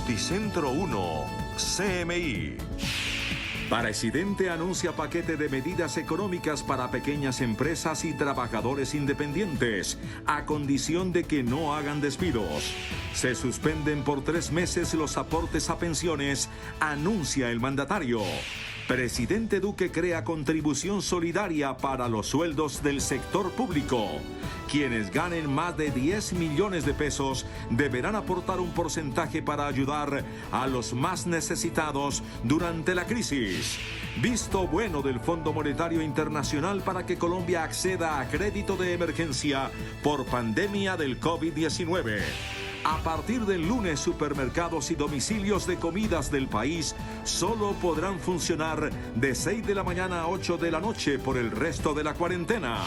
Noticentro 1, CMI. Presidente anuncia paquete de medidas económicas para pequeñas empresas y trabajadores independientes, a condición de que no hagan despidos. Se suspenden por 3 meses los aportes a pensiones, anuncia el mandatario. Presidente Duque crea contribución solidaria para los sueldos del sector público. Quienes ganen más de 10 millones de pesos deberán aportar un porcentaje para ayudar a los más necesitados durante la crisis. Visto bueno del Fondo Monetario Internacional para que Colombia acceda a crédito de emergencia por pandemia del COVID-19. A partir del lunes, supermercados y domicilios de comidas del país solo podrán funcionar de 6 de la mañana a 8 de la noche por el resto de la cuarentena.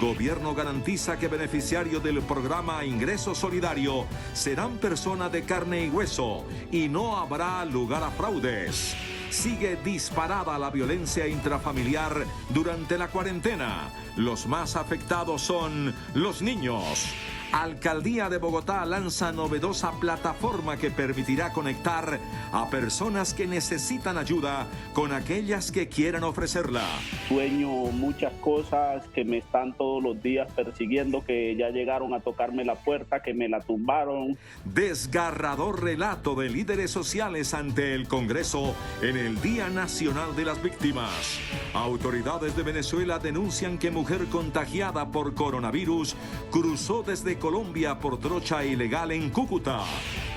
Gobierno garantiza que beneficiarios del programa Ingreso Solidario serán personas de carne y hueso y no habrá lugar a fraudes. Sigue disparada la violencia intrafamiliar durante la cuarentena. Los más afectados son los niños. Alcaldía de Bogotá lanza novedosa plataforma que permitirá conectar a personas que necesitan ayuda con aquellas que quieran ofrecerla. Sueño muchas cosas que me están todos los días persiguiendo, que ya llegaron a tocarme la puerta, que me la tumbaron. Desgarrador relato de líderes sociales ante el Congreso en el Día Nacional de las Víctimas. Autoridades de Venezuela denuncian que mujer contagiada por coronavirus cruzó desde Colombia por trocha ilegal en Cúcuta.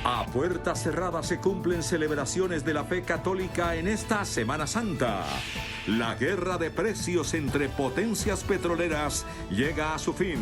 A puerta cerrada se cumplen celebraciones de la fe católica en esta Semana Santa. La guerra de precios entre potencias petroleras llega a su fin.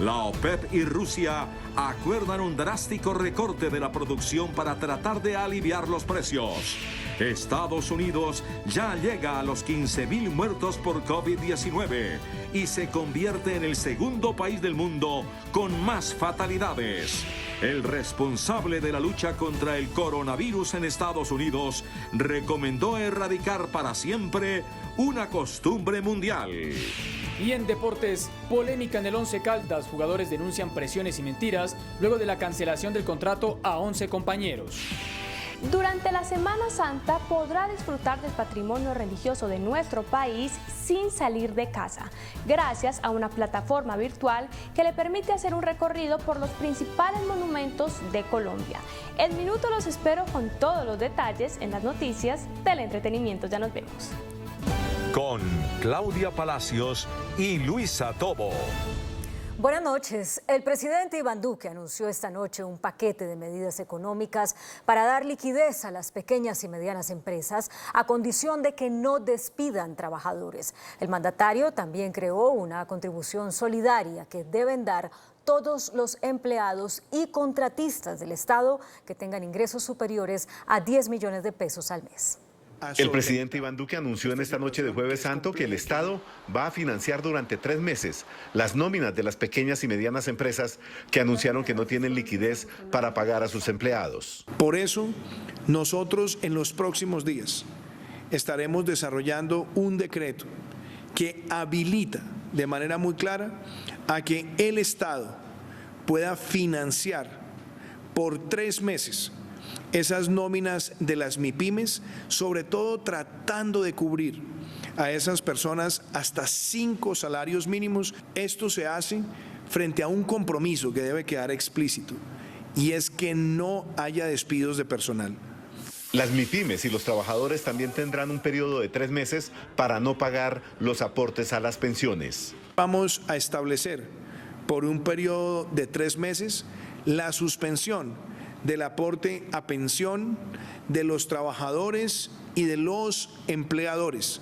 La OPEP y Rusia acuerdan un drástico recorte de la producción para tratar de aliviar los precios. Estados Unidos ya llega a los 15.000 muertos por COVID-19 y se convierte en el segundo país del mundo con más fatalidades. El responsable de la lucha contra el coronavirus en Estados Unidos recomendó erradicar para siempre una costumbre mundial. Y en deportes, polémica en el Once Caldas. Jugadores denuncian presiones y mentiras luego de la cancelación del contrato a 11 compañeros. Durante la Semana Santa podrá disfrutar del patrimonio religioso de nuestro país sin salir de casa, gracias a una plataforma virtual que le permite hacer un recorrido por los principales monumentos de Colombia. En minuto los espero con todos los detalles en las noticias del entretenimiento. Ya nos vemos. Con Claudia Palacios y Luisa Tobo. Buenas noches. El presidente Iván Duque anunció esta noche un paquete de medidas económicas para dar liquidez a las pequeñas y medianas empresas a condición de que no despidan trabajadores. El mandatario también creó una contribución solidaria que deben dar todos los empleados y contratistas del Estado que tengan ingresos superiores a 10 millones de pesos al mes. El presidente Iván Duque anunció en esta noche de Jueves Santo que el Estado va a financiar durante 3 meses las nóminas de las pequeñas y medianas empresas que anunciaron que no tienen liquidez para pagar a sus empleados. Por eso, nosotros en los próximos días estaremos desarrollando un decreto que habilita de manera muy clara a que el Estado pueda financiar por 3 meses esas nóminas de las MIPYMES, sobre todo tratando de cubrir a esas personas hasta 5 salarios mínimos. Esto se hace frente a un compromiso que debe quedar explícito, y es que no haya despidos de personal. Las MIPYMES y los trabajadores también tendrán un periodo de 3 meses para no pagar los aportes a las pensiones. Vamos a establecer por un periodo de 3 meses la suspensión del aporte a pensión de los trabajadores y de los empleadores.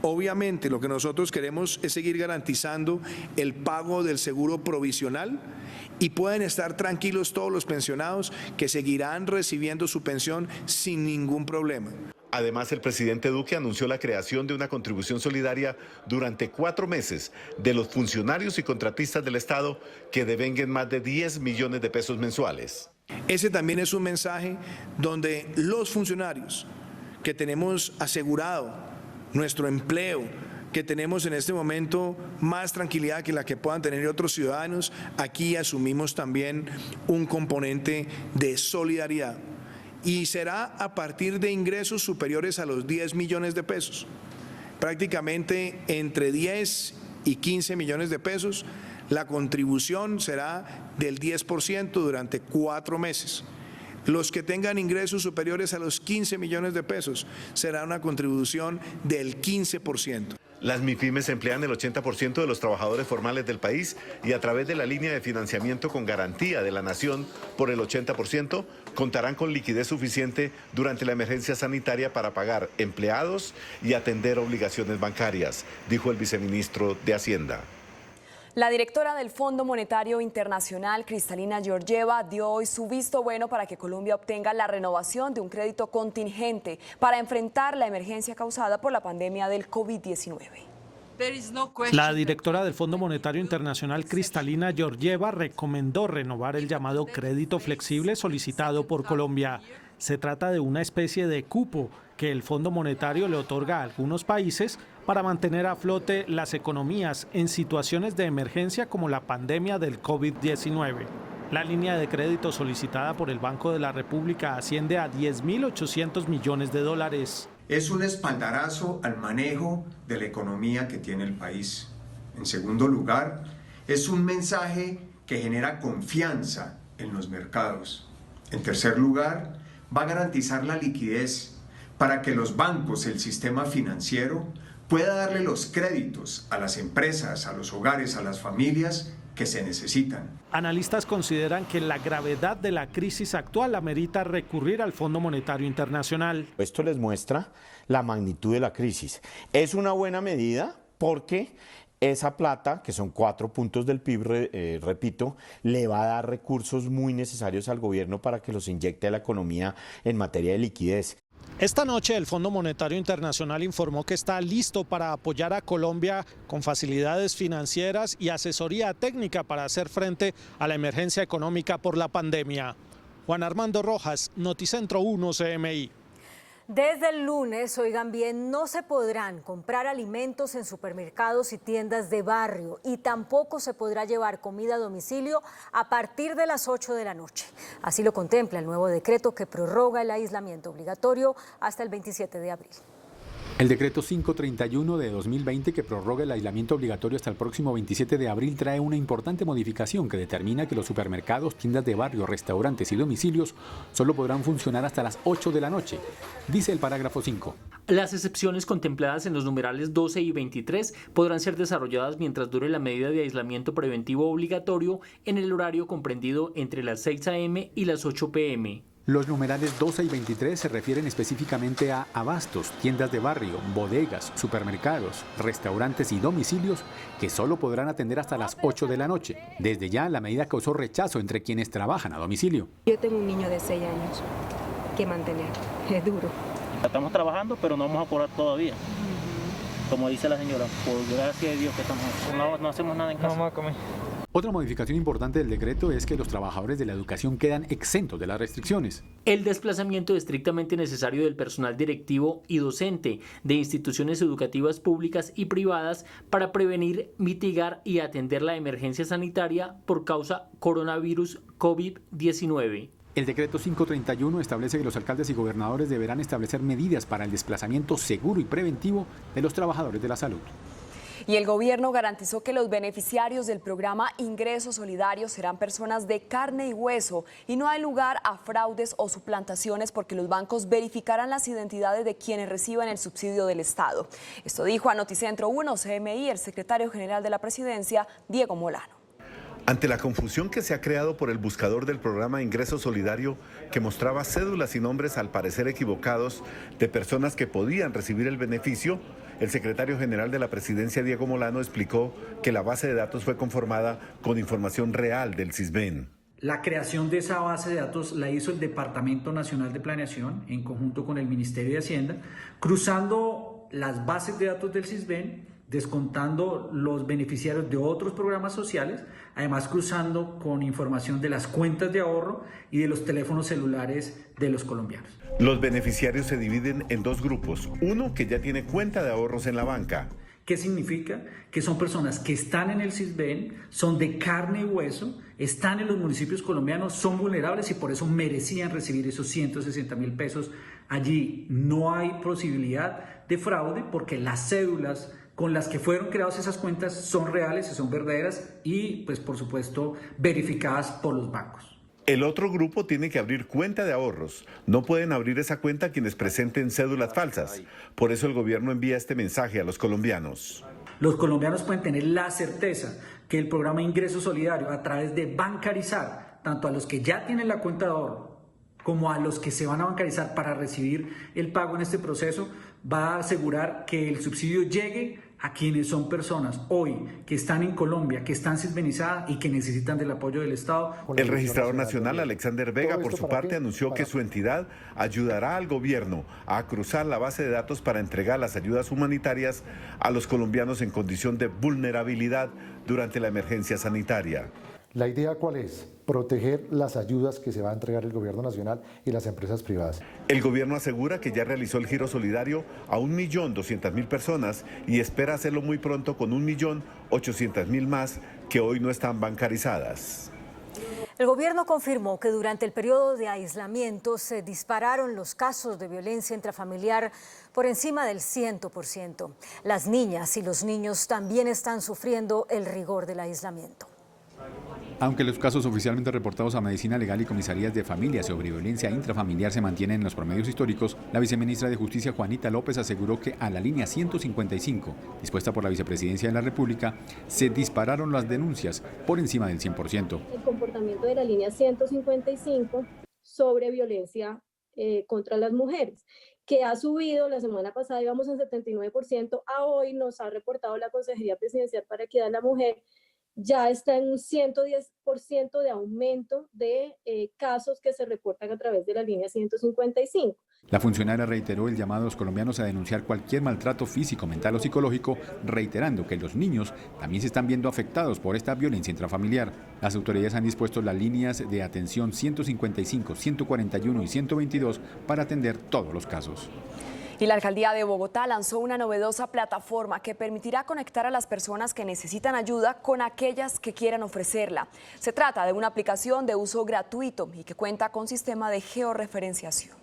Obviamente lo que nosotros queremos es seguir garantizando el pago del seguro provisional, y pueden estar tranquilos todos los pensionados que seguirán recibiendo su pensión sin ningún problema. Además, el presidente Duque anunció la creación de una contribución solidaria durante 4 meses de los funcionarios y contratistas del Estado que devenguen más de 10 millones de pesos mensuales. Ese también es un mensaje donde los funcionarios que tenemos asegurado nuestro empleo, que tenemos en este momento más tranquilidad que la que puedan tener otros ciudadanos, aquí asumimos también un componente de solidaridad. y será a partir de ingresos superiores a los 10 millones de pesos. Prácticamente entre 10 y 15 millones de pesos, la contribución será del 10% durante 4 meses. Los que tengan ingresos superiores a los 15 millones de pesos será una contribución del 15%. Las MIPYMES emplean el 80% de los trabajadores formales del país y a través de la línea de financiamiento con garantía de la Nación por el 80%, contarán con liquidez suficiente durante la emergencia sanitaria para pagar empleados y atender obligaciones bancarias, dijo el viceministro de Hacienda. La directora del Fondo Monetario Internacional, Kristalina Georgieva, dio hoy su visto bueno para que Colombia obtenga la renovación de un crédito contingente para enfrentar la emergencia causada por la pandemia del COVID-19. La directora del Fondo Monetario Internacional, Kristalina Georgieva, recomendó renovar el llamado crédito flexible solicitado por Colombia. Se trata de una especie de cupo que el Fondo Monetario le otorga a algunos países para mantener a flote las economías en situaciones de emergencia como la pandemia del COVID-19. La línea de crédito solicitada por el Banco de la República asciende a 10.800 millones de dólares. Es un espaldarazo al manejo de la economía que tiene el país. En segundo lugar, es un mensaje que genera confianza en los mercados. En tercer lugar, va a garantizar la liquidez para que los bancos, el sistema financiero, pueda darle los créditos a las empresas, a los hogares, a las familias que se necesitan. Analistas consideran que la gravedad de la crisis actual amerita recurrir al Fondo Monetario Internacional. Esto les muestra la magnitud de la crisis. Es una buena medida porque esa plata, que son 4 puntos del PIB, repito, le va a dar recursos muy necesarios al gobierno para que los inyecte a la economía en materia de liquidez. Esta noche el Fondo Monetario Internacional informó que está listo para apoyar a Colombia con facilidades financieras y asesoría técnica para hacer frente a la emergencia económica por la pandemia. Juan Armando Rojas, Noticentro 1 CMI. Desde el lunes, oigan bien, no se podrán comprar alimentos en supermercados y tiendas de barrio y tampoco se podrá llevar comida a domicilio a partir de las 8 de la noche. Así lo contempla el nuevo decreto que prorroga el aislamiento obligatorio hasta el 27 de abril. El decreto 531 de 2020 que prorroga el aislamiento obligatorio hasta el próximo 27 de abril trae una importante modificación que determina que los supermercados, tiendas de barrio, restaurantes y domicilios solo podrán funcionar hasta las 8 de la noche, dice el parágrafo 5. Las excepciones contempladas en los numerales 12 y 23 podrán ser desarrolladas mientras dure la medida de aislamiento preventivo obligatorio en el horario comprendido entre las 6 a.m. y las 8 p.m. Los numerales 12 y 23 se refieren específicamente a abastos, tiendas de barrio, bodegas, supermercados, restaurantes y domicilios que solo podrán atender hasta las 8 de la noche. Desde ya, la medida causó rechazo entre quienes trabajan a domicilio. Yo tengo un niño de 6 años que mantener, es duro. Estamos trabajando, pero no vamos a cobrar todavía. Como dice la señora, por gracia de Dios que estamos, no hacemos nada en casa. No vamos a comer. Otra modificación importante del decreto es que los trabajadores de la educación quedan exentos de las restricciones. El desplazamiento estrictamente necesario del personal directivo y docente de instituciones educativas públicas y privadas para prevenir, mitigar y atender la emergencia sanitaria por causa coronavirus COVID-19. El decreto 531 establece que los alcaldes y gobernadores deberán establecer medidas para el desplazamiento seguro y preventivo de los trabajadores de la salud. Y el gobierno garantizó que los beneficiarios del programa Ingreso Solidario serán personas de carne y hueso y no hay lugar a fraudes o suplantaciones porque los bancos verificarán las identidades de quienes reciban el subsidio del Estado. Esto dijo a Noticentro 1 CMI el secretario general de la Presidencia, Diego Molano. Ante la confusión que se ha creado por el buscador del programa Ingreso Solidario, que mostraba cédulas y nombres al parecer equivocados de personas que podían recibir el beneficio, el secretario general de la Presidencia, Diego Molano, explicó que la base de datos fue conformada con información real del Sisbén. La creación de esa base de datos la hizo el Departamento Nacional de Planeación en conjunto con el Ministerio de Hacienda, cruzando las bases de datos del Sisbén, descontando los beneficiarios de otros programas sociales, además cruzando con información de las cuentas de ahorro y de los teléfonos celulares de los colombianos. Los beneficiarios se dividen en dos grupos, uno que ya tiene cuenta de ahorros en la banca ¿Qué significa? Que son personas que están en el CISBEN, son de carne y hueso, están en los municipios colombianos, son vulnerables y por eso merecían recibir esos 160.000 pesos. Allí no hay posibilidad de fraude porque las cédulas con las que fueron creadas esas cuentas son reales y son verdaderas y, pues, por supuesto, verificadas por los bancos. El otro grupo tiene que abrir cuenta de ahorros. No pueden abrir esa cuenta quienes presenten cédulas falsas. Por eso el gobierno envía este mensaje a los colombianos. Los colombianos pueden tener la certeza que el programa Ingreso Solidario, a través de bancarizar tanto a los que ya tienen la cuenta de ahorro como a los que se van a bancarizar para recibir el pago en este proceso, va a asegurar que el subsidio llegue a quienes son personas hoy que están en Colombia, que están sisbenizadas y que necesitan del apoyo del Estado. El registrador nacional, Alexander Vega, por su parte, anunció que su entidad ayudará al gobierno a cruzar la base de datos para entregar las ayudas humanitarias a los colombianos en condición de vulnerabilidad durante la emergencia sanitaria. ¿La idea cuál es? Proteger las ayudas que se va a entregar el gobierno nacional y las empresas privadas. El gobierno asegura que ya realizó el giro solidario a 1.200.000 personas y espera hacerlo muy pronto con 1.800.000 más que hoy no están bancarizadas. El gobierno confirmó que durante el periodo de aislamiento se dispararon los casos de violencia intrafamiliar por encima del 100%. Las niñas y los niños también están sufriendo el rigor del aislamiento. Aunque los casos oficialmente reportados a Medicina Legal y comisarías de familia sobre violencia intrafamiliar se mantienen en los promedios históricos, la viceministra de Justicia, Juanita López, aseguró que a la línea 155, dispuesta por la Vicepresidencia de la República, se dispararon las denuncias por encima del 100%. El comportamiento de la línea 155 sobre violencia contra las mujeres, que ha subido, la semana pasada íbamos en 79%, a hoy nos ha reportado la Consejería Presidencial para Equidad de la Mujer, ya está en un 110% de aumento de casos que se reportan a través de la línea 155. La funcionaria reiteró el llamado a los colombianos a denunciar cualquier maltrato físico, mental o psicológico, reiterando que los niños también se están viendo afectados por esta violencia intrafamiliar. Las autoridades han dispuesto las líneas de atención 155, 141 y 122 para atender todos los casos. Y la Alcaldía de Bogotá lanzó una novedosa plataforma que permitirá conectar a las personas que necesitan ayuda con aquellas que quieran ofrecerla. Se trata de una aplicación de uso gratuito y que cuenta con sistema de georreferenciación.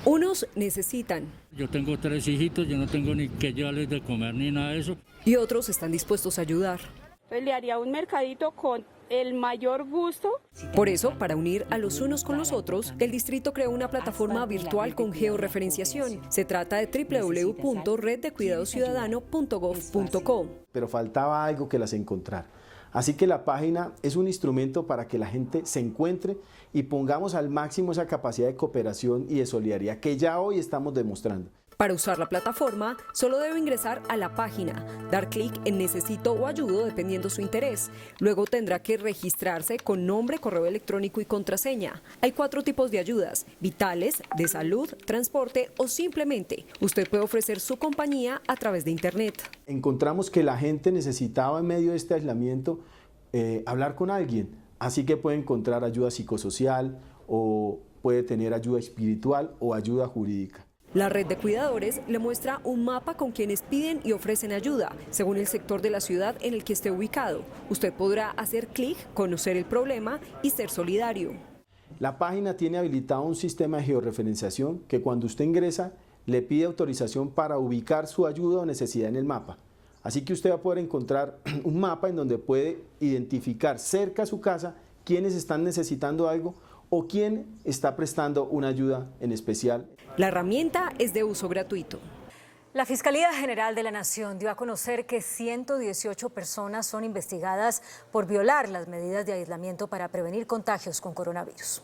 Unos necesitan. Yo tengo 3 hijitos, yo no tengo ni que llevarles de comer ni nada de eso. Y otros están dispuestos a ayudar. Pues le haría un mercadito con el mayor gusto. Por eso, para unir a los unos con los otros, el distrito creó una plataforma virtual con georreferenciación. Se trata de www.reddecuidadociudadano.gov.co. Pero faltaba algo que las encontrara. Así que la página es un instrumento para que la gente se encuentre y pongamos al máximo esa capacidad de cooperación y de solidaridad que ya hoy estamos demostrando. Para usar la plataforma, solo debe ingresar a la página, dar clic en Necesito o Ayudo dependiendo su interés. Luego tendrá que registrarse con nombre, correo electrónico y contraseña. Hay 4 tipos de ayudas: vitales, de salud, transporte o simplemente usted puede ofrecer su compañía a través de Internet. Encontramos que la gente necesitaba en medio de este aislamiento hablar con alguien, así que puede encontrar ayuda psicosocial o puede tener ayuda espiritual o ayuda jurídica. La red de cuidadores le muestra un mapa con quienes piden y ofrecen ayuda, según el sector de la ciudad en el que esté ubicado. Usted podrá hacer clic, conocer el problema y ser solidario. La página tiene habilitado un sistema de georreferenciación que cuando usted ingresa le pide autorización para ubicar su ayuda o necesidad en el mapa. Así que usted va a poder encontrar un mapa en donde puede identificar cerca a su casa quiénes están necesitando algo o quién está prestando una ayuda en especial. La herramienta es de uso gratuito. La Fiscalía General de la Nación dio a conocer que 118 personas son investigadas por violar las medidas de aislamiento para prevenir contagios con coronavirus.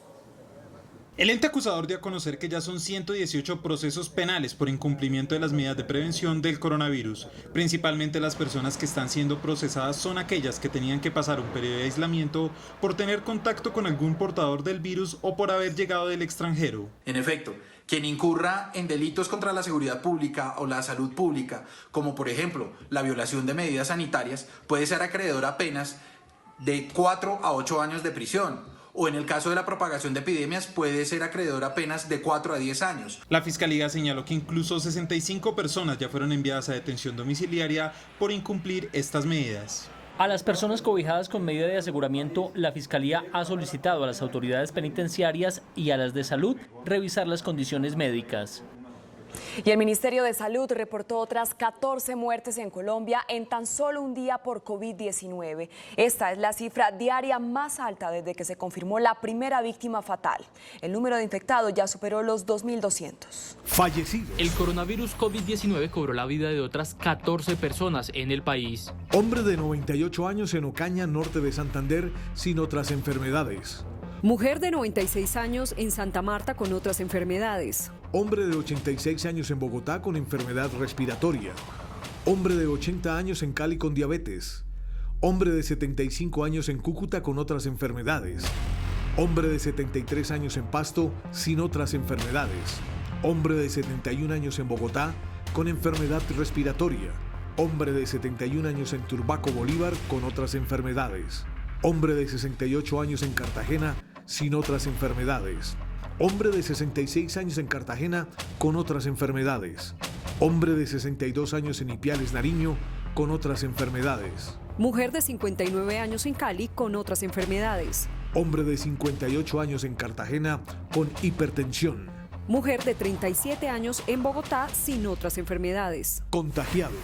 El ente acusador dio a conocer que ya son 118 procesos penales por incumplimiento de las medidas de prevención del coronavirus. Principalmente las personas que están siendo procesadas son aquellas que tenían que pasar un periodo de aislamiento por tener contacto con algún portador del virus o por haber llegado del extranjero. En efecto, quien incurra en delitos contra la seguridad pública o la salud pública, como por ejemplo la violación de medidas sanitarias, puede ser acreedor a penas de 4 a 8 años de prisión o en el caso de la propagación de epidemias puede ser acreedor a penas de 4 a 10 años. La Fiscalía señaló que incluso 65 personas ya fueron enviadas a detención domiciliaria por incumplir estas medidas. A las personas cobijadas con medida de aseguramiento, la Fiscalía ha solicitado a las autoridades penitenciarias y a las de salud revisar las condiciones médicas. Y el Ministerio de Salud reportó otras 14 muertes en Colombia en tan solo un día por COVID-19. Esta es la cifra diaria más alta desde que se confirmó la primera víctima fatal. El número de infectados ya superó los 2.200. Fallecidos. El coronavirus COVID-19 cobró la vida de otras 14 personas en el país. Hombre de 98 años en Ocaña, norte de Santander, sin otras enfermedades. Mujer de 96 años en Santa Marta con otras enfermedades. Hombre de 86 años en Bogotá con enfermedad respiratoria. Hombre de 80 años en Cali con diabetes. Hombre de 75 años en Cúcuta con otras enfermedades. Hombre de 73 años en Pasto sin otras enfermedades. Hombre de 71 años en Bogotá con enfermedad respiratoria. Hombre de 71 años en Turbaco, Bolívar con otras enfermedades. Hombre de 68 años en Cartagena sin otras enfermedades. Hombre de 66 años en Cartagena con otras enfermedades. Hombre de 62 años en Ipiales, Nariño con otras enfermedades. Mujer de 59 años en Cali con otras enfermedades. Hombre de 58 años en Cartagena con hipertensión. Mujer de 37 años en Bogotá sin otras enfermedades. Contagiados.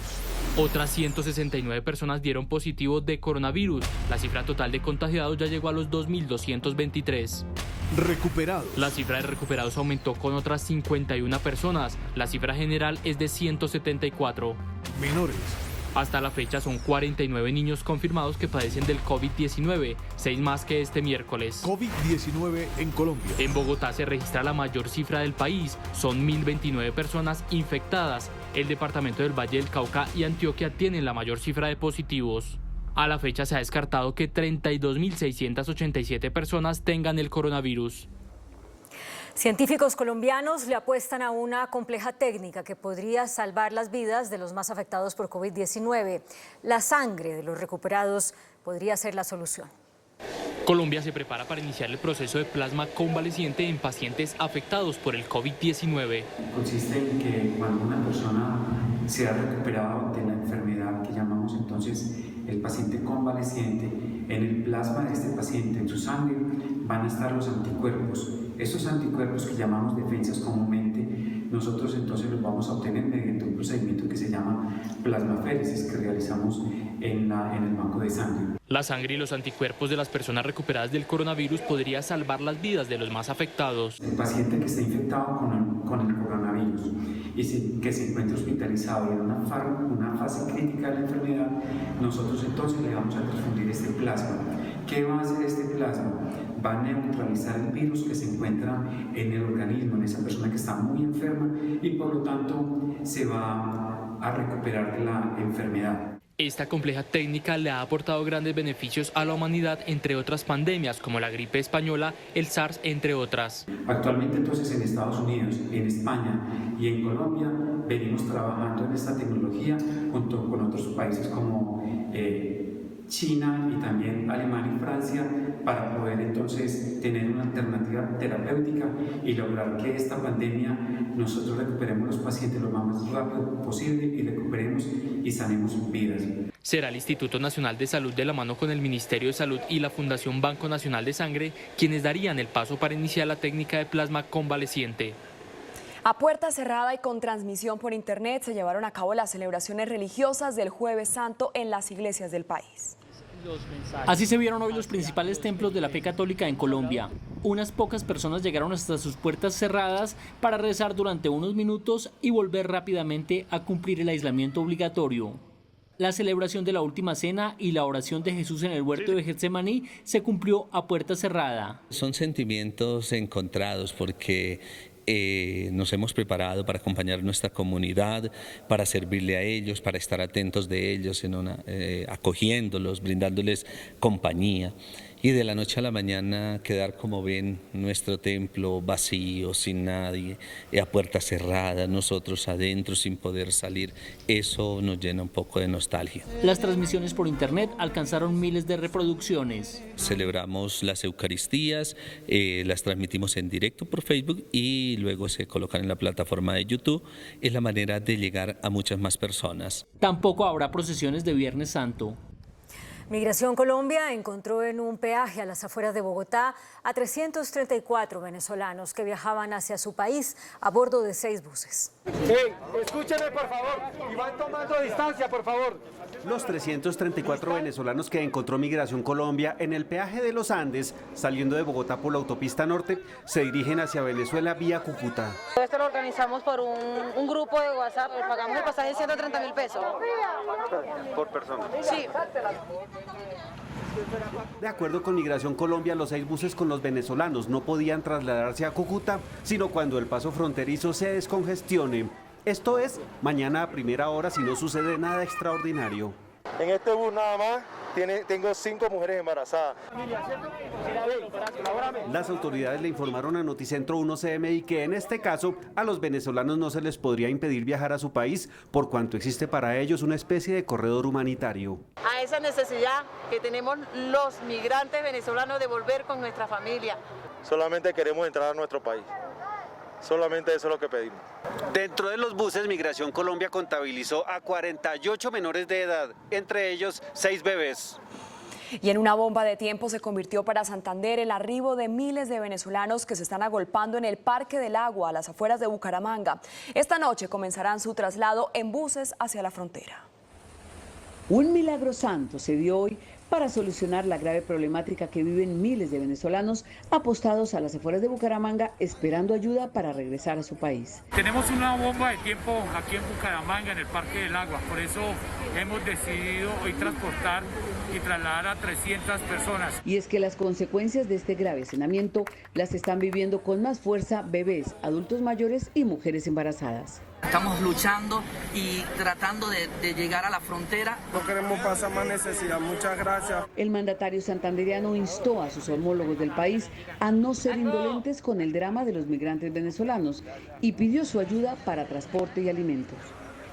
Otras 169 personas dieron positivo de coronavirus. La cifra total de contagiados ya llegó a los 2.223. Recuperados. La cifra de recuperados aumentó con otras 51 personas. La cifra general es de 174. Menores. Hasta la fecha son 49 niños confirmados que padecen del COVID-19, 6 más que este miércoles. COVID-19 en Colombia. En Bogotá se registra la mayor cifra del país, son 1.029 personas infectadas. El departamento del Valle del Cauca y Antioquia tienen la mayor cifra de positivos. A la fecha se ha descartado que 32.687 personas tengan el coronavirus. Científicos colombianos le apuestan a una compleja técnica que podría salvar las vidas de los más afectados por COVID-19. La sangre de los recuperados podría ser la solución. Colombia se prepara para iniciar el proceso de plasma convaleciente en pacientes afectados por el COVID-19. Consiste en que cuando una persona se ha recuperado de la enfermedad que llamamos entonces el paciente convaleciente, en el plasma de este paciente, en su sangre, van a estar los anticuerpos. Estos anticuerpos que llamamos defensas comúnmente, nosotros entonces los vamos a obtener mediante un procedimiento que se llama plasmaféresis que realizamos en el banco de sangre. La sangre y los anticuerpos de las personas recuperadas del coronavirus podría salvar las vidas de los más afectados. El paciente que está infectado con el coronavirus y que se encuentra hospitalizado y en una fase crítica de la enfermedad, nosotros entonces le vamos a transfundir este plasma. ¿Qué va a hacer este plasma? Va a neutralizar el virus que se encuentra en el organismo, en esa persona que está muy enferma y por lo tanto se va a recuperar de la enfermedad. Esta compleja técnica le ha aportado grandes beneficios a la humanidad, entre otras pandemias como la gripe española, el SARS, entre otras. Actualmente entonces en Estados Unidos, en España y en Colombia venimos trabajando en esta tecnología junto con otros países como China y también Alemania y Francia para poder entonces tener una alternativa terapéutica y lograr que esta pandemia nosotros recuperemos los pacientes lo más rápido posible y recuperemos y sanemos vidas. Será el Instituto Nacional de Salud de la mano con el Ministerio de Salud y la Fundación Banco Nacional de Sangre quienes darían el paso para iniciar la técnica de plasma convaleciente. A puerta cerrada y con transmisión por internet se llevaron a cabo las celebraciones religiosas del Jueves Santo en las iglesias del país. Así se vieron hoy los principales templos de la fe católica en Colombia. Unas pocas personas llegaron hasta sus puertas cerradas para rezar durante unos minutos y volver rápidamente a cumplir el aislamiento obligatorio. La celebración de la última cena y la oración de Jesús en el huerto de Getsemaní se cumplió a puerta cerrada. Son sentimientos encontrados porque nos hemos preparado para acompañar a nuestra comunidad, para servirle a ellos, para estar atentos de ellos, acogiéndolos, brindándoles compañía. y de la noche a la mañana quedar, como ven, nuestro templo vacío, sin nadie, a puertas cerradas, nosotros adentro sin poder salir, eso nos llena un poco de nostalgia. Las transmisiones por internet alcanzaron miles de reproducciones. Celebramos las Eucaristías, las transmitimos en directo por Facebook y luego se colocan en la plataforma de YouTube. Es la manera de llegar a muchas más personas. Tampoco habrá procesiones de Viernes Santo. Migración Colombia encontró en un peaje a las afueras de Bogotá a 334 venezolanos que viajaban hacia su país a bordo de 6 buses. Hey, escúcheme por favor y van tomando distancia por favor. Los 334 venezolanos que encontró Migración Colombia en el peaje de los Andes, saliendo de Bogotá por la autopista norte, se dirigen hacia Venezuela vía Cúcuta. Esto lo organizamos por un grupo de WhatsApp, pagamos el pasaje de 130.000 pesos. ¿Por persona? Sí. De acuerdo con Migración Colombia, los 6 buses con los venezolanos no podían trasladarse a Cúcuta, sino cuando el paso fronterizo se descongestione. Esto es, mañana a primera hora si no sucede nada extraordinario. En este bus nada más tengo 5 mujeres embarazadas. Las autoridades le informaron a Noticentro 1 CMI que en este caso a los venezolanos no se les podría impedir viajar a su país por cuanto existe para ellos una especie de corredor humanitario. A esa necesidad que tenemos los migrantes venezolanos de volver con nuestra familia. Solamente queremos entrar a nuestro país. Solamente eso es lo que pedimos. Dentro de los buses, Migración Colombia contabilizó a 48 menores de edad, entre ellos 6 bebés. Y en una bomba de tiempo se convirtió para Santander el arribo de miles de venezolanos que se están agolpando en el Parque del Agua, a las afueras de Bucaramanga. Esta noche comenzarán su traslado en buses hacia la frontera. Un milagro santo se dio hoy para solucionar la grave problemática que viven miles de venezolanos apostados a las afueras de Bucaramanga esperando ayuda para regresar a su país. Tenemos una bomba de tiempo aquí en Bucaramanga, en el Parque del Agua, por eso hemos decidido hoy transportar y trasladar a 300 personas. Y es que las consecuencias de este grave hacinamiento las están viviendo con más fuerza bebés, adultos mayores y mujeres embarazadas. Estamos luchando y tratando de llegar a la frontera. No queremos pasar más necesidad. Muchas gracias. El mandatario santandereano instó a sus homólogos del país a no ser indolentes con el drama de los migrantes venezolanos y pidió su ayuda para transporte y alimentos.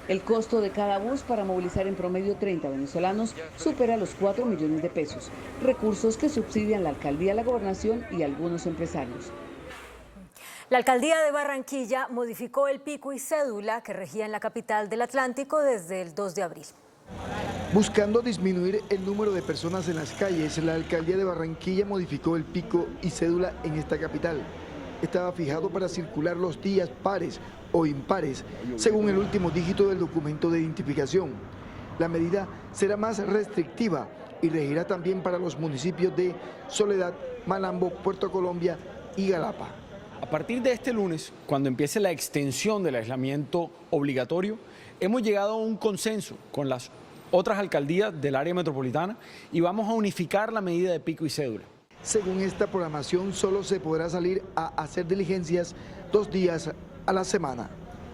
El costo de cada bus para movilizar en promedio 30 venezolanos supera los 4 millones de pesos, recursos que subsidian la alcaldía, la gobernación y algunos empresarios. La alcaldía de Barranquilla modificó el pico y cédula que regía en la capital del Atlántico desde el 2 de abril. Buscando disminuir el número de personas en las calles, la alcaldía de Barranquilla modificó el pico y cédula en esta capital. Estaba fijado para circular los días pares o impares, según el último dígito del documento de identificación. La medida será más restrictiva y regirá también para los municipios de Soledad, Malambo, Puerto Colombia y Galapa. A partir de este lunes, cuando empiece la extensión del aislamiento obligatorio, hemos llegado a un consenso con las otras alcaldías del área metropolitana y vamos a unificar la medida de pico y cédula. Según esta programación, solo se podrá salir a hacer diligencias 2 días a la semana.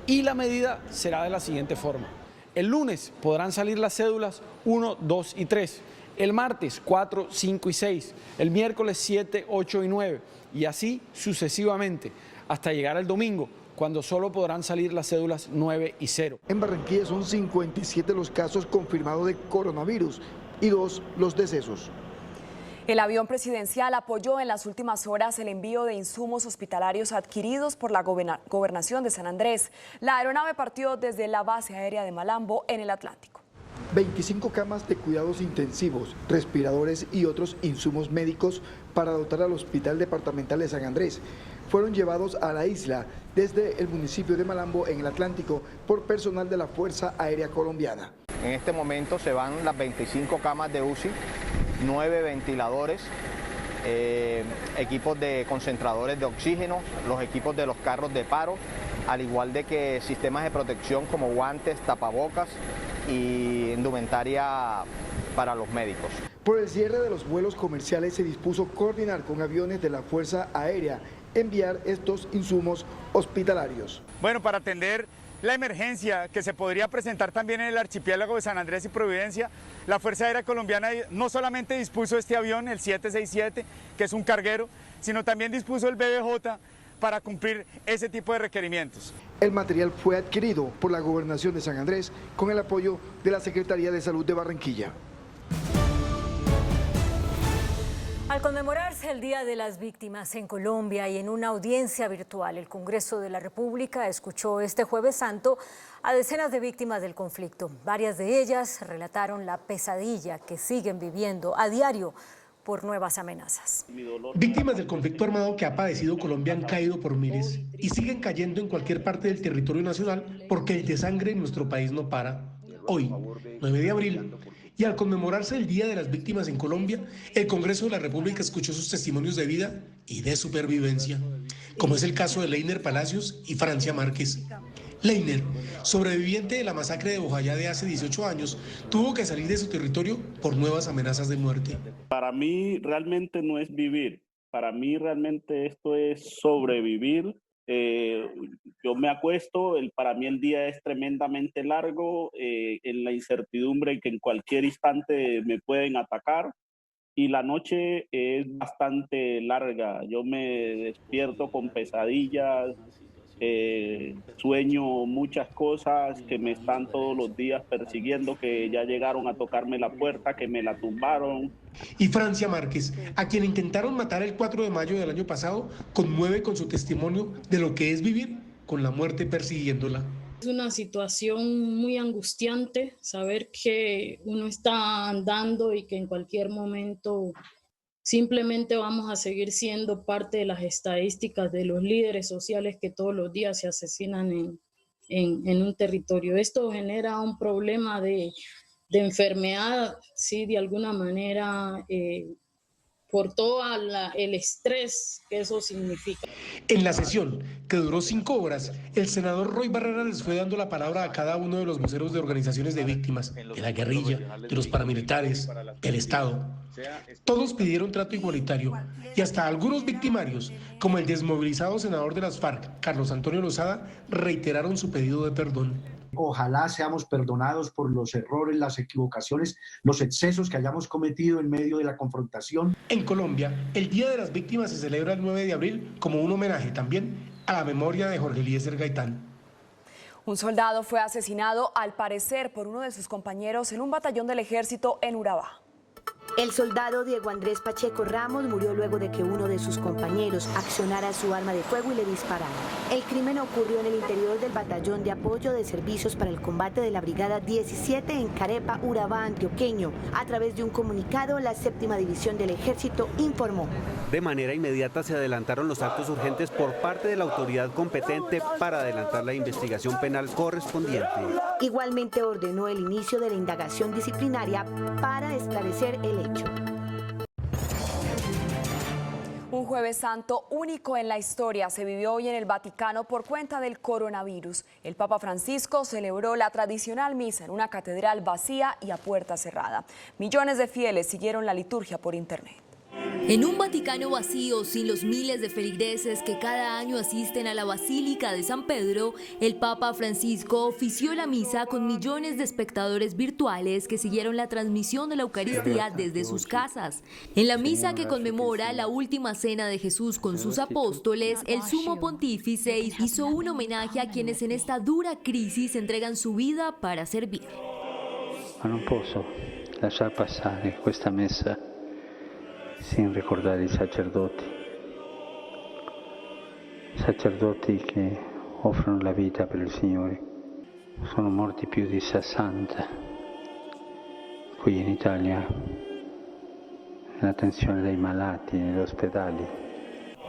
Y la medida será de la siguiente forma. El lunes podrán salir las cédulas 1, 2 y 3. El martes 4, 5 y 6. El miércoles 7, 8 y 9. Y así sucesivamente hasta llegar al domingo, cuando solo podrán salir las cédulas 9 y 0. En Barranquilla son 57 los casos confirmados de coronavirus y 2 los decesos. El avión presidencial apoyó en las últimas horas el envío de insumos hospitalarios adquiridos por la gobernación de San Andrés. La aeronave partió desde la base aérea de Malambo en el Atlántico. 25 camas de cuidados intensivos, respiradores y otros insumos médicos para dotar al Hospital Departamental de San Andrés fueron llevados a la isla desde el municipio de Malambo en el Atlántico por personal de la Fuerza Aérea Colombiana. En este momento se van las 25 camas de UCI, 9 ventiladores, equipos de concentradores de oxígeno, los equipos de los carros de paro, al igual de que sistemas de protección como guantes, tapabocas y indumentaria para los médicos. Por el cierre de los vuelos comerciales se dispuso coordinar con aviones de la Fuerza Aérea enviar estos insumos hospitalarios. Bueno, para atender la emergencia que se podría presentar también en el archipiélago de San Andrés y Providencia, la Fuerza Aérea Colombiana no solamente dispuso este avión, el 767, que es un carguero, sino también dispuso el BBJ para cumplir ese tipo de requerimientos. El material fue adquirido por la Gobernación de San Andrés con el apoyo de la Secretaría de Salud de Barranquilla. Al conmemorarse el Día de las Víctimas en Colombia y en una audiencia virtual, el Congreso de la República escuchó este Jueves Santo a decenas de víctimas del conflicto. Varias de ellas relataron la pesadilla que siguen viviendo a diario por nuevas amenazas. Víctimas del conflicto armado que ha padecido Colombia han caído por miles y siguen cayendo en cualquier parte del territorio nacional porque el desangre en nuestro país no para. Hoy, 9 de abril, y al conmemorarse el Día de las Víctimas en Colombia, el Congreso de la República escuchó sus testimonios de vida y de supervivencia, como es el caso de Leiner Palacios y Francia Márquez. Leiner, sobreviviente de la masacre de Bojayá de hace 18 años, tuvo que salir de su territorio por nuevas amenazas de muerte. Para mí realmente no es vivir, para mí realmente esto es sobrevivir. Yo me acuesto, para mí el día es tremendamente largo, en la incertidumbre que en cualquier instante me pueden atacar, y la noche es bastante larga. Yo me despierto con pesadillas, sueño muchas cosas que me están todos los días persiguiendo, que ya llegaron a tocarme la puerta, que me la tumbaron. Y Francia Márquez, a quien intentaron matar el 4 de mayo del año pasado, conmueve con su testimonio de lo que es vivir con la muerte persiguiéndola. Es una situación muy angustiante saber que uno está andando y que en cualquier momento simplemente vamos a seguir siendo parte de las estadísticas de los líderes sociales que todos los días se asesinan en un territorio. Esto genera un problema de enfermedad, sí, de alguna manera, por todo el estrés que eso significa. En la sesión, que duró 5 horas, el senador Roy Barreras les fue dando la palabra a cada uno de los voceros de organizaciones de víctimas, de la guerrilla, de los paramilitares, del Estado. Todos pidieron trato igualitario y hasta algunos victimarios, como el desmovilizado senador de las FARC, Carlos Antonio Lozada, reiteraron su pedido de perdón. Ojalá seamos perdonados por los errores, las equivocaciones, los excesos que hayamos cometido en medio de la confrontación. En Colombia, el Día de las Víctimas se celebra el 9 de abril como un homenaje también a la memoria de Jorge Eliezer Gaitán. Un soldado fue asesinado, al parecer, por uno de sus compañeros en un batallón del ejército en Urabá. El soldado Diego Andrés Pacheco Ramos murió luego de que uno de sus compañeros accionara su arma de fuego y le disparara. El crimen ocurrió en el interior del batallón de apoyo de servicios para el combate de la Brigada 17 en Carepa, Urabá, antioqueño. A través de un comunicado, la 7ª División del Ejército informó. De manera inmediata se adelantaron los actos urgentes por parte de la autoridad competente para adelantar la investigación penal correspondiente. Igualmente ordenó el inicio de la indagación disciplinaria para esclarecer el hecho. Un Jueves Santo único en la historia se vivió hoy en el Vaticano por cuenta del coronavirus. El Papa Francisco celebró la tradicional misa en una catedral vacía y a puerta cerrada. Millones de fieles siguieron la liturgia por internet. En un Vaticano vacío, sin los miles de feligreses que cada año asisten a la Basílica de San Pedro, el Papa Francisco ofició la misa con millones de espectadores virtuales que siguieron la transmisión de la Eucaristía desde sus casas. En la misa que conmemora la última cena de Jesús con sus apóstoles, el sumo pontífice hizo un homenaje a quienes en esta dura crisis entregan su vida para servir. No posso lasciar passare questa messa sin ricordare i sacerdoti che offrono la vita per il Signore. Sono morti più di 60 qui in Italia, nell'attenzione dei malati negli ospedali.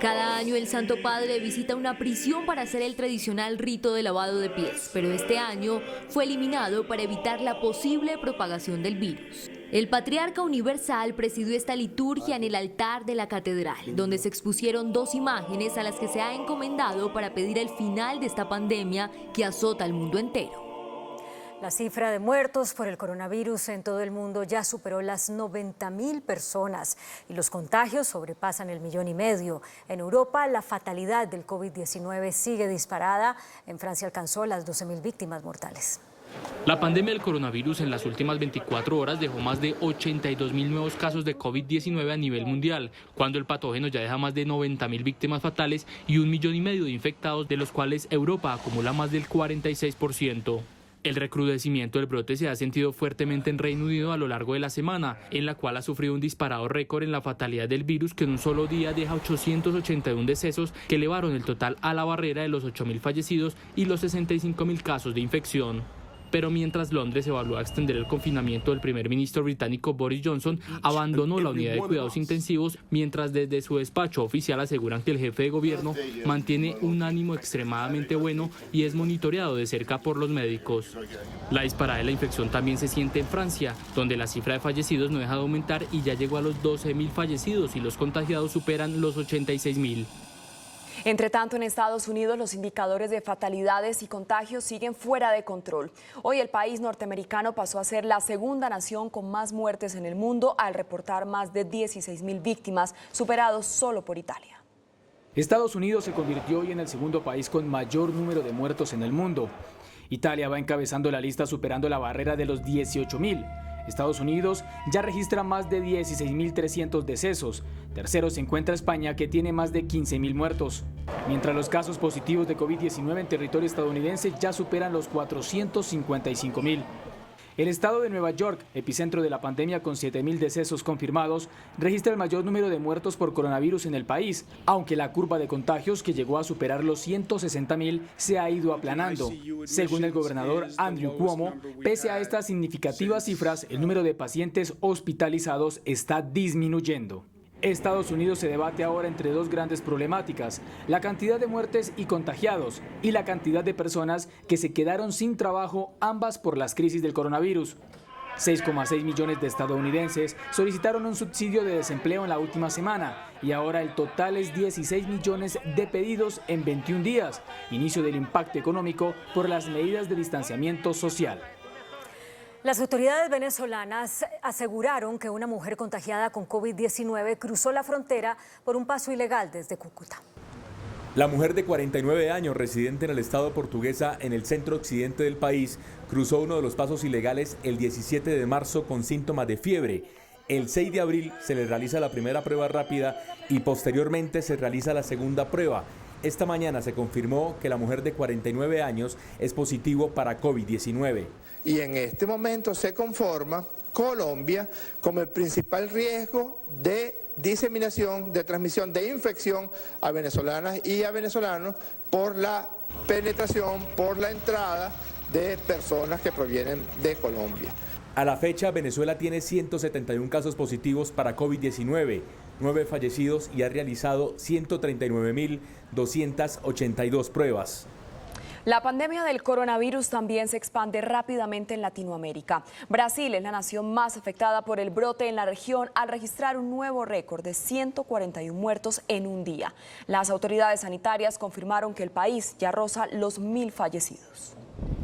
Cada año el Santo Padre visita una prisión para hacer el tradicional rito de lavado de pies, pero este año fue eliminado para evitar la posible propagación del virus. El Patriarca Universal presidió esta liturgia en el altar de la catedral, donde se expusieron 2 imágenes a las que se ha encomendado para pedir el final de esta pandemia que azota al mundo entero. La cifra de muertos por el coronavirus en todo el mundo ya superó las 90.000 personas y los contagios sobrepasan el 1,5 millones. En Europa, la fatalidad del COVID-19 sigue disparada. En Francia alcanzó las 12.000 víctimas mortales. La pandemia del coronavirus en las últimas 24 horas dejó más de 82.000 nuevos casos de COVID-19 a nivel mundial, cuando el patógeno ya deja más de 90.000 víctimas fatales y 1,5 millones de infectados, de los cuales Europa acumula más del 46%. El recrudecimiento del brote se ha sentido fuertemente en Reino Unido a lo largo de la semana, en la cual ha sufrido un disparado récord en la fatalidad del virus, que en un solo día deja 881 decesos, que elevaron el total a la barrera de los 8.000 fallecidos y los 65.000 casos de infección. Pero mientras Londres evalúa extender el confinamiento, el primer ministro británico Boris Johnson abandonó la unidad de cuidados intensivos, mientras desde su despacho oficial aseguran que el jefe de gobierno mantiene un ánimo extremadamente bueno y es monitoreado de cerca por los médicos. La disparada de la infección también se siente en Francia, donde la cifra de fallecidos no deja de aumentar y ya llegó a los 12.000 fallecidos y los contagiados superan los 86.000. Entre tanto, en Estados Unidos los indicadores de fatalidades y contagios siguen fuera de control. Hoy el país norteamericano pasó a ser la segunda nación con más muertes en el mundo al reportar más de 16.000 víctimas, superados solo por Italia. Estados Unidos se convirtió hoy en el segundo país con mayor número de muertos en el mundo. Italia va encabezando la lista, superando la barrera de los 18.000. Estados Unidos ya registra más de 16.300 decesos. Tercero se encuentra España, que tiene más de 15.000 muertos. Mientras los casos positivos de COVID-19 en territorio estadounidense ya superan los 455.000. El estado de Nueva York, epicentro de la pandemia con 7.000 decesos confirmados, registra el mayor número de muertos por coronavirus en el país, aunque la curva de contagios, que llegó a superar los 160.000, se ha ido aplanando. Según el gobernador Andrew Cuomo, pese a estas significativas cifras, el número de pacientes hospitalizados está disminuyendo. Estados Unidos se debate ahora entre dos grandes problemáticas: la cantidad de muertes y contagiados y la cantidad de personas que se quedaron sin trabajo, ambas por las crisis del coronavirus. 6,6 millones de estadounidenses solicitaron un subsidio de desempleo en la última semana y ahora el total es 16 millones de pedidos en 21 días, inicio del impacto económico por las medidas de distanciamiento social. Las autoridades venezolanas aseguraron que una mujer contagiada con COVID-19 cruzó la frontera por un paso ilegal desde Cúcuta. La mujer de 49 años, residente en el estado portuguesa en el centro occidente del país, cruzó uno de los pasos ilegales el 17 de marzo con síntomas de fiebre. El 6 de abril se le realiza la primera prueba rápida y posteriormente se realiza la segunda prueba. Esta mañana se confirmó que la mujer de 49 años es positivo para COVID-19. Y en este momento se conforma Colombia como el principal riesgo de diseminación, de transmisión, de infección a venezolanas y a venezolanos por la penetración, por la entrada de personas que provienen de Colombia. A la fecha, Venezuela tiene 171 casos positivos para COVID-19, 9 fallecidos y ha realizado 139.282 pruebas. La pandemia del coronavirus también se expande rápidamente en Latinoamérica. Brasil es la nación más afectada por el brote en la región al registrar un nuevo récord de 141 muertos en un día. Las autoridades sanitarias confirmaron que el país ya roza los 1.000 fallecidos.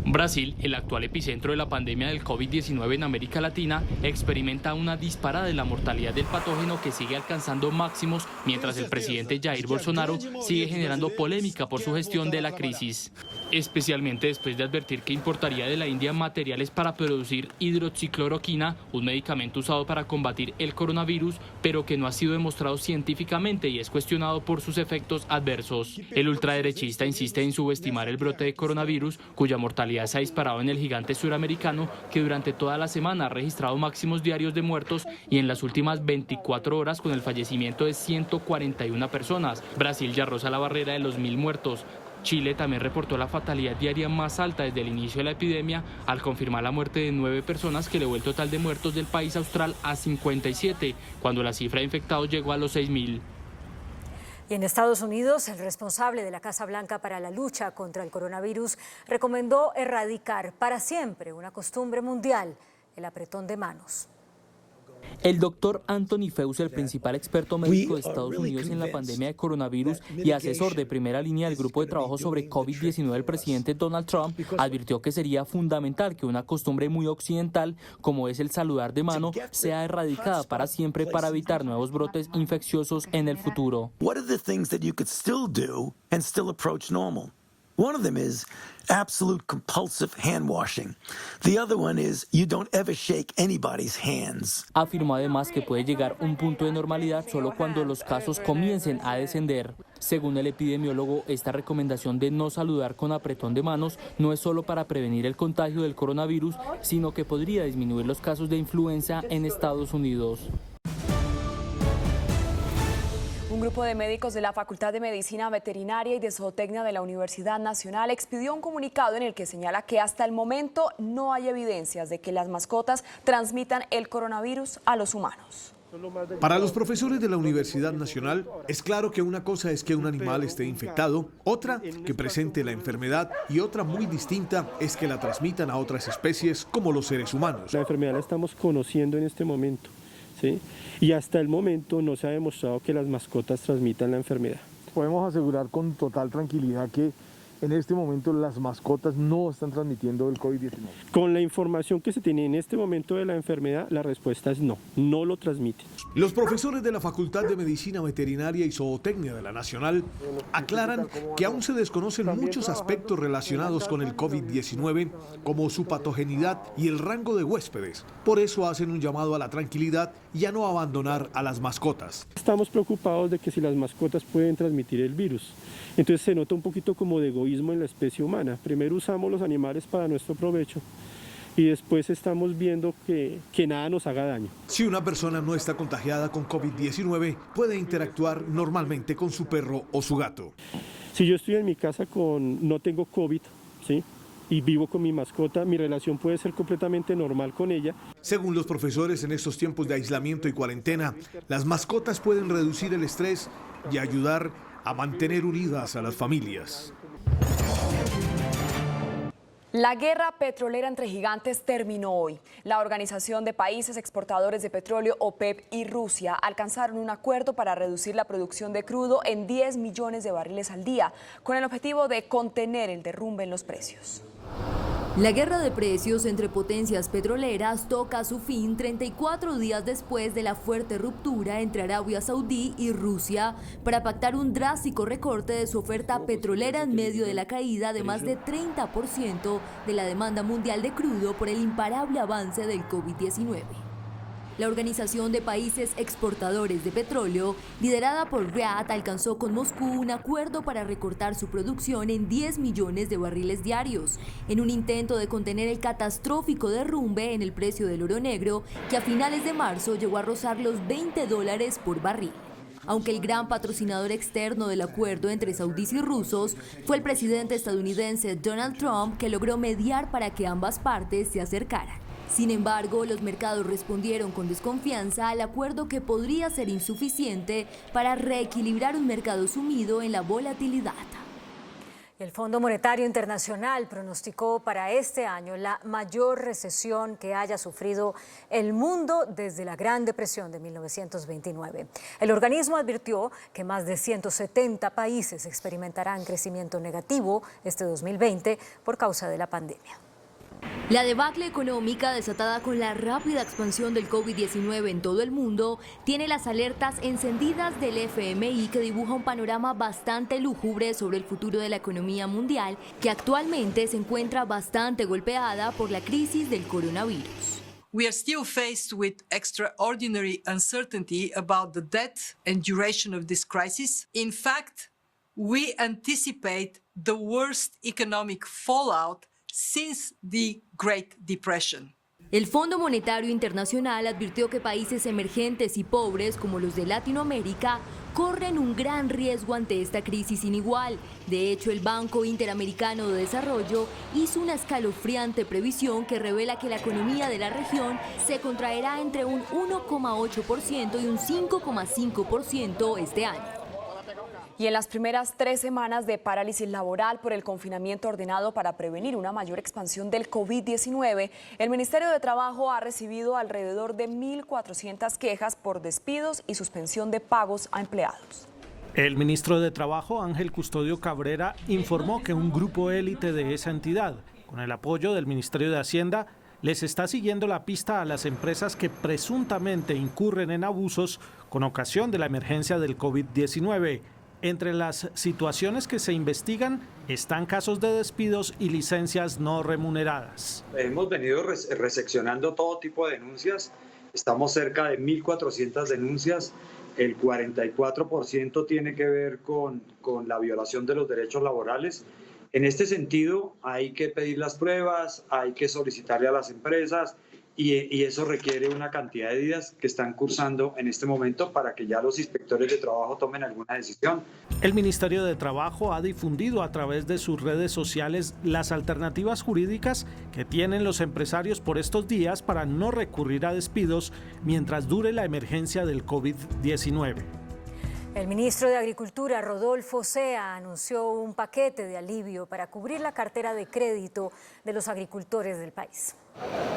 Brasil, el actual epicentro de la pandemia del COVID-19 en América Latina, experimenta una disparada de la mortalidad del patógeno que sigue alcanzando máximos, mientras el presidente Jair Bolsonaro sigue generando polémica por su gestión de la crisis, especialmente después de advertir que importaría de la India materiales para producir hidroxicloroquina, un medicamento usado para combatir el coronavirus, pero que no ha sido demostrado científicamente y es cuestionado por sus efectos adversos. El ultraderechista insiste en subestimar el brote de coronavirus, cuya mortalidad se ha disparado en el gigante suramericano, que durante toda la semana ha registrado máximos diarios de muertos y en las últimas 24 horas con el fallecimiento de 141 personas. Brasil ya roza la barrera de los 1.000 muertos. Chile también reportó la fatalidad diaria más alta desde el inicio de la epidemia, al confirmar la muerte de 9 personas, que elevó el total de muertos del país austral a 57, cuando la cifra de infectados llegó a los 6.000. Y en Estados Unidos, el responsable de la Casa Blanca para la lucha contra el coronavirus recomendó erradicar para siempre una costumbre mundial: el apretón de manos. El doctor Anthony Fauci, el principal experto médico de Estados Unidos en la pandemia de coronavirus y asesor de primera línea del grupo de trabajo sobre COVID-19 del presidente Donald Trump, advirtió que sería fundamental que una costumbre muy occidental, como es el saludar de mano, sea erradicada para siempre para evitar nuevos brotes infecciosos en el futuro. What are the things that you could still do and still approach normal? One of them is absolute compulsive hand washing. The other one is you don't ever shake anybody's hands. Afirmó además que puede llegar un punto de normalidad solo cuando los casos comiencen a descender. Según el epidemiólogo, esta recomendación de no saludar con apretón de manos no es solo para prevenir el contagio del coronavirus, sino que podría disminuir los casos de influenza en Estados Unidos. Un grupo de médicos de la Facultad de Medicina Veterinaria y de Zootecnia de la Universidad Nacional expidió un comunicado en el que señala que hasta el momento no hay evidencias de que las mascotas transmitan el coronavirus a los humanos. Para los profesores de la Universidad Nacional, es claro que una cosa es que un animal esté infectado, otra que presente la enfermedad y otra muy distinta es que la transmitan a otras especies como los seres humanos. La enfermedad la estamos conociendo en este momento, ¿sí? Y hasta el momento no se ha demostrado que las mascotas transmitan la enfermedad. Podemos asegurar con total tranquilidad que en este momento las mascotas no están transmitiendo el COVID-19. Con la información que se tiene en este momento de la enfermedad, la respuesta es no, no lo transmiten. Los profesores de la Facultad de Medicina Veterinaria y Zootecnia de la Nacional aclaran que aún se desconocen muchos aspectos relacionados con el COVID-19, como su patogenidad y el rango de huéspedes. Por eso hacen un llamado a la tranquilidad y a no abandonar a las mascotas. Estamos preocupados de que si las mascotas pueden transmitir el virus. Entonces se nota un poquito como de egoísmo en la especie humana. Primero usamos los animales para nuestro provecho y después estamos viendo que nada nos haga daño. Si una persona no está contagiada con COVID-19, puede interactuar normalmente con su perro o su gato. Si yo estoy en mi casa no tengo COVID, ¿sí?, y vivo con mi mascota, mi relación puede ser completamente normal con ella. Según los profesores, en estos tiempos de aislamiento y cuarentena, las mascotas pueden reducir el estrés y ayudar a mantener unidas a las familias. La guerra petrolera entre gigantes terminó hoy. La Organización de Países Exportadores de Petróleo, OPEP, y Rusia alcanzaron un acuerdo para reducir la producción de crudo en 10 millones de barriles al día, con el objetivo de contener el derrumbe en los precios. La guerra de precios entre potencias petroleras toca su fin 34 días después de la fuerte ruptura entre Arabia Saudí y Rusia para pactar un drástico recorte de su oferta petrolera en medio de la caída de más de 30% de la demanda mundial de crudo por el imparable avance del COVID-19. La Organización de Países Exportadores de Petróleo, liderada por Riad, alcanzó con Moscú un acuerdo para recortar su producción en 10 millones de barriles diarios, en un intento de contener el catastrófico derrumbe en el precio del oro negro, que a finales de marzo llegó a rozar los $20 por barril. Aunque el gran patrocinador externo del acuerdo entre saudíes y rusos fue el presidente estadounidense Donald Trump, que logró mediar para que ambas partes se acercaran. Sin embargo, los mercados respondieron con desconfianza al acuerdo, que podría ser insuficiente para reequilibrar un mercado sumido en la volatilidad. El Fondo Monetario Internacional pronosticó para este año la mayor recesión que haya sufrido el mundo desde la Gran Depresión de 1929. El organismo advirtió que más de 170 países experimentarán crecimiento negativo este 2020 por causa de la pandemia. La debacle económica desatada con la rápida expansión del COVID-19 en todo el mundo tiene las alertas encendidas del FMI, que dibuja un panorama bastante lúgubre sobre el futuro de la economía mundial, que actualmente se encuentra bastante golpeada por la crisis del coronavirus. We are still faced with extraordinary uncertainty about the depth and duration of this crisis. In fact, we anticipate the worst economic fallout since the Great Depression. El Fondo Monetario Internacional advirtió que países emergentes y pobres como los de Latinoamérica corren un gran riesgo ante esta crisis sin igual. De hecho, el Banco Interamericano de Desarrollo hizo una escalofriante previsión que revela que la economía de la región se contraerá entre un 1,8% y un 5,5% este año. Y en las primeras 3 semanas de parálisis laboral por el confinamiento ordenado para prevenir una mayor expansión del COVID-19, el Ministerio de Trabajo ha recibido alrededor de 1.400 quejas por despidos y suspensión de pagos a empleados. El ministro de Trabajo, Ángel Custodio Cabrera, informó que un grupo élite de esa entidad, con el apoyo del Ministerio de Hacienda, les está siguiendo la pista a las empresas que presuntamente incurren en abusos con ocasión de la emergencia del COVID-19. Entre las situaciones que se investigan están casos de despidos y licencias no remuneradas. Hemos venido reseccionando todo tipo de denuncias. Estamos cerca de 1.400 denuncias. El 44% tiene que ver con la violación de los derechos laborales. En este sentido, hay que pedir las pruebas, hay que solicitarle a las empresas y eso requiere una cantidad de días que están cursando en este momento para que ya los inspectores de trabajo tomen alguna decisión. El Ministerio de Trabajo ha difundido a través de sus redes sociales las alternativas jurídicas que tienen los empresarios por estos días para no recurrir a despidos mientras dure la emergencia del COVID-19. El ministro de Agricultura, Rodolfo Sea, anunció un paquete de alivio para cubrir la cartera de crédito de los agricultores del país.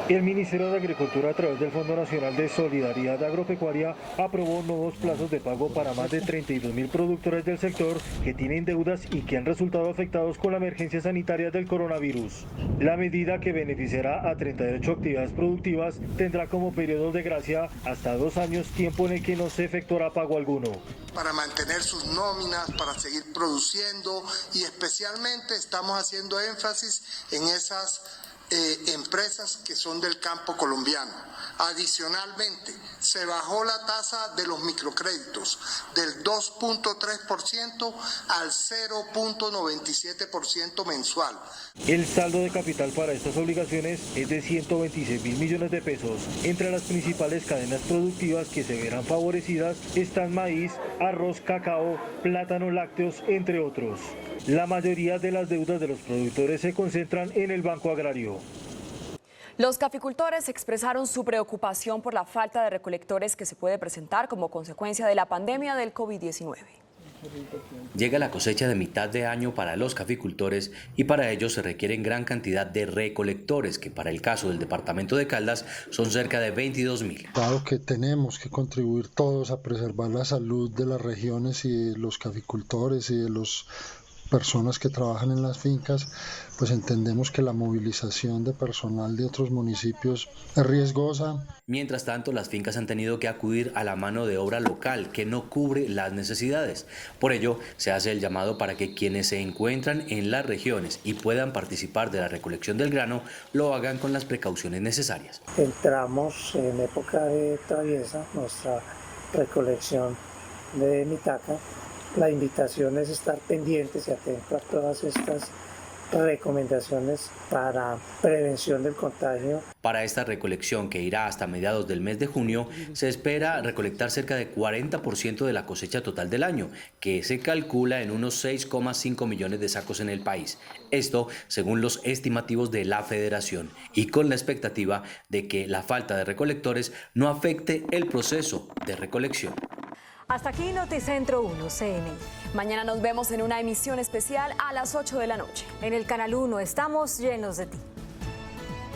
El Ministerio de Agricultura, a través del Fondo Nacional de Solidaridad Agropecuaria, aprobó nuevos plazos de pago para más de 32.000 productores del sector que tienen deudas y que han resultado afectados con la emergencia sanitaria del coronavirus. La medida, que beneficiará a 38 actividades productivas, tendrá como periodo de gracia hasta 2 años, tiempo en el que no se efectuará pago alguno. Para mantener sus nóminas, para seguir produciendo, y especialmente estamos haciendo énfasis en esas empresas que son del campo colombiano. Adicionalmente, se bajó la tasa de los microcréditos del 2.3% al 0.97% mensual. El saldo de capital para estas obligaciones es de 126.000 millones de pesos. Entre las principales cadenas productivas que se verán favorecidas están maíz, arroz, cacao, plátano, lácteos, entre otros. La mayoría de las deudas de los productores se concentran en el Banco Agrario. Los caficultores expresaron su preocupación por la falta de recolectores que se puede presentar como consecuencia de la pandemia del COVID-19. Llega la cosecha de mitad de año para los caficultores y para ello se requieren gran cantidad de recolectores, que para el caso del departamento de Caldas son cerca de 22.000. Dado que tenemos que contribuir todos a preservar la salud de las regiones y de los caficultores y de las personas que trabajan en las fincas, pues entendemos que la movilización de personal de otros municipios es riesgosa. Mientras tanto, las fincas han tenido que acudir a la mano de obra local que no cubre las necesidades. Por ello, se hace el llamado para que quienes se encuentran en las regiones y puedan participar de la recolección del grano, lo hagan con las precauciones necesarias. Entramos en época de traviesa, nuestra recolección de mitaca. La invitación es estar pendientes y atentos a todas estas recomendaciones para prevención del contagio. Para esta recolección, que irá hasta mediados del mes de junio, se espera recolectar cerca de 40% de la cosecha total del año, que se calcula en unos 6,5 millones de sacos en el país. Esto según los estimativos de la Federación, y con la expectativa de que la falta de recolectores no afecte el proceso de recolección. Hasta aquí Noticentro 1 CNI. Mañana nos vemos en una emisión especial a las 8 de la noche. En el Canal 1 estamos llenos de ti.